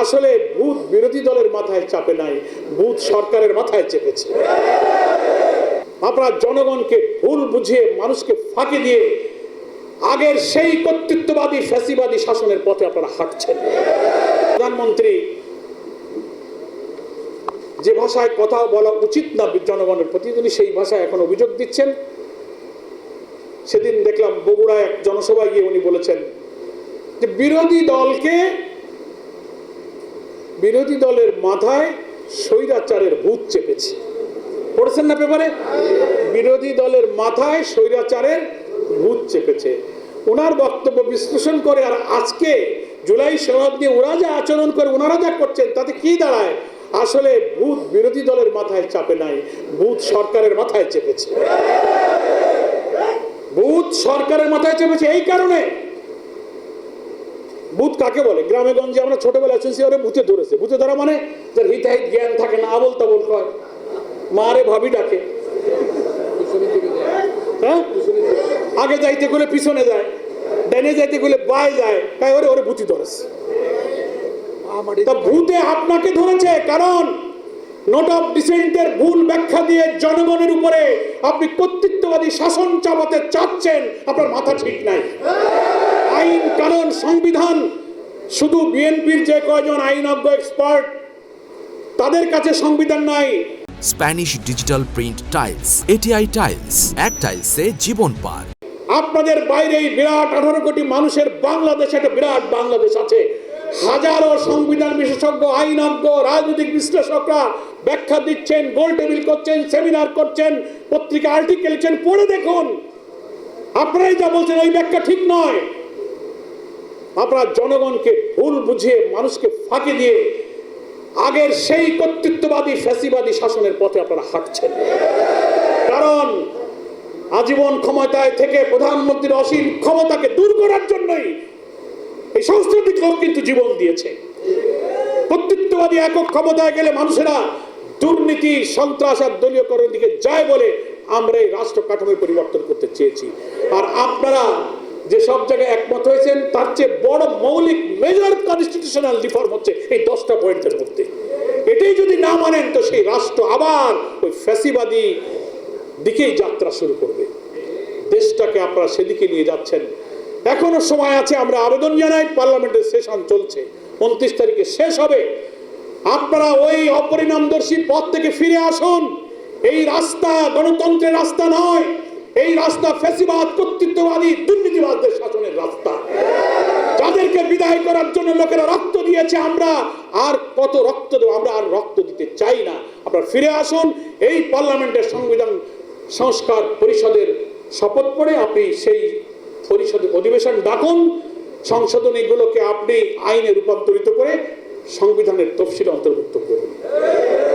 আসলে ভূত বিরোধী দলের মাথায় চাপে নাই, ভূত সরকারের মাথায় চেপেছে। আপনারা জনগণকে ভুল বুঝিয়ে মানুষকে ফাঁকি দিয়ে আগের সেই কর্তৃত্ববাদী ফ্যাসিবাদী শাসনের পথে আপনারা হাঁটছেন। প্রধানমন্ত্রী যে ভাষায় কথা বলা উচিত না জনগণের প্রতি, তিনি সেই ভাষায় এখন অভিযোগ দিচ্ছেন। সেদিন দেখলাম বগুড়ায় এক জনসভায় গিয়ে উনি বলেছেন যে বিরোধী দলের মাথায় স্বৈরাচারের ভূত চেপেছে। পড়েছেন না পেপারে? বিরোধী দলের মাথায় স্বৈরাচারের ভূত চেপেছে। ওনার বক্তব্য বিশ্লেষণ করে আর আজকে জুলাই সনদ নিয়ে ওরা যা আচরণ করে, ওনারা যা করছেন, তাতে কি দাঁড়ায়? আসলে ভূত বিরোধী দলের মাথায় চাপে নাই, ভূত সরকারের মাথায় চেপেছে। ভূত সরকারের মাথায় চেপেছে এই কারণে। ভূত কাকে বলে? গ্রামে গঞ্জে আমরা ছোটবেলায় শুনছি ওরে ভূতে ধরেছে। ভূতে ধরা মানে যার হিতাহিত জ্ঞান থাকে না, আবল তাবল কয়, মারে ভাবি ডাকে, হ্যাঁ, আগে যাইতে গেলে পিছনে যায়, ডানে যাইতে গেলে বায়ে যায়, তাই ওরে ভূতি ধরেছে। তা ভূতে আপনাকে ধরেছে কারণ নোট অফ ডিসেন্টের ভুল ব্যাখ্যা দিয়ে জনগণের উপরে আপনি কর্তৃত্ববাদী শাসন চাপাতে চাচ্ছেন। আপনার মাথা ঠিক নাই। আইন কানুন সংবিধান শুধু বিএনপির যে কয়জন আইনজ্ঞ এক্সপার্ট তাদের কাছে সংবিধান নাই। Spanish digital print tiles, ATI tiles, এক টাইলসে জীবন পার। আপনাদের বাইরে এই বিরাট 18 কোটি মানুষের বাংলাদেশে একটা বিরাট বাংলাদেশ আছে। হাজারো সংবিধান বিশেষজ্ঞ, আইনজ্ঞ, রাজনৈতিক বিশ্লেষকরা ব্যাখ্যা দিচ্ছেন, গোল টেবিল করছেন, সেমিনার করছেন, পত্রিকা আর্টিকেল লিখছেন, পড়ে দেখুন। আপনারাই যা বলছেন ওই ব্যাখ্যা ঠিক নয়। আপনারা জনগণকে ভুল বুঝিয়ে মানুষকে ফাঁকি দিয়ে আগের সেই কর্তৃত্ববাদী ফ্যাসিবাদী শাসনের পথে আপনারা হাঁটছেন। কারণ আজীবন ক্ষমতায় থেকে প্রধানমন্ত্রীর অসীম ক্ষমতাকে দূর করার জন্যই এই সংস্কৃতিক লোক কিন্তু জীবন দিয়েছে। কর্তৃত্ববাদী একক ক্ষমতায় গেলে মানুষেরা দুর্নীতি, সন্ত্রাস আর দলীয়করণের দিকে যায় বলে আমরা এই রাষ্ট্র কাঠামো পরিবর্তন করতে চেয়েছি। আর আপনারা যে সব জায়গায় একমত হয়েছেন তার চেয়ে বড় মৌলিক মেজর কনস্টিটিউশনাল রিফর্ম হচ্ছে এই 10টা পয়েন্টের মধ্যে। এটাই যদি না মানেন তো সেই রাষ্ট্র আবার ওই ফ্যাসিবাদী দিকেই যাত্রা শুরু করবে। দেশটাকে আপনারা সেদিকে নিয়ে যাচ্ছেন। এখনো সময় আছে, আমরা আবেদন জানাই। পার্লামেন্টের সেশন চলছে, 29 তারিখে শেষ হবে। আপনারা ওই অপরিণামদর্শী পথ থেকে ফিরে আসুন। এই রাস্তা গণতন্ত্রের রাস্তা নয়, এই রাস্তা ফ্যাসিবাদ, কর্তৃত্ববাদী, দুর্নীতিবাদদের শাসনের রাস্তা। যাদেরকে বিদায় করার জন্য লোকেরা রক্ত দিয়েছে, আমরা আর কত রক্ত দেব? আমরা আর রক্ত দিতে চাই না। আপনারা ফিরে আসুন। এই পার্লামেন্টের সংবিধান সংস্কার পরিষদের শপথ পড়ে আপনি সেই পরিষদের অধিবেশন ডাকুন। সংশোধন এগুলোকে আপনি আইনে রূপান্তরিত করে সংবিধানের তফসিলে অন্তর্ভুক্ত করুন।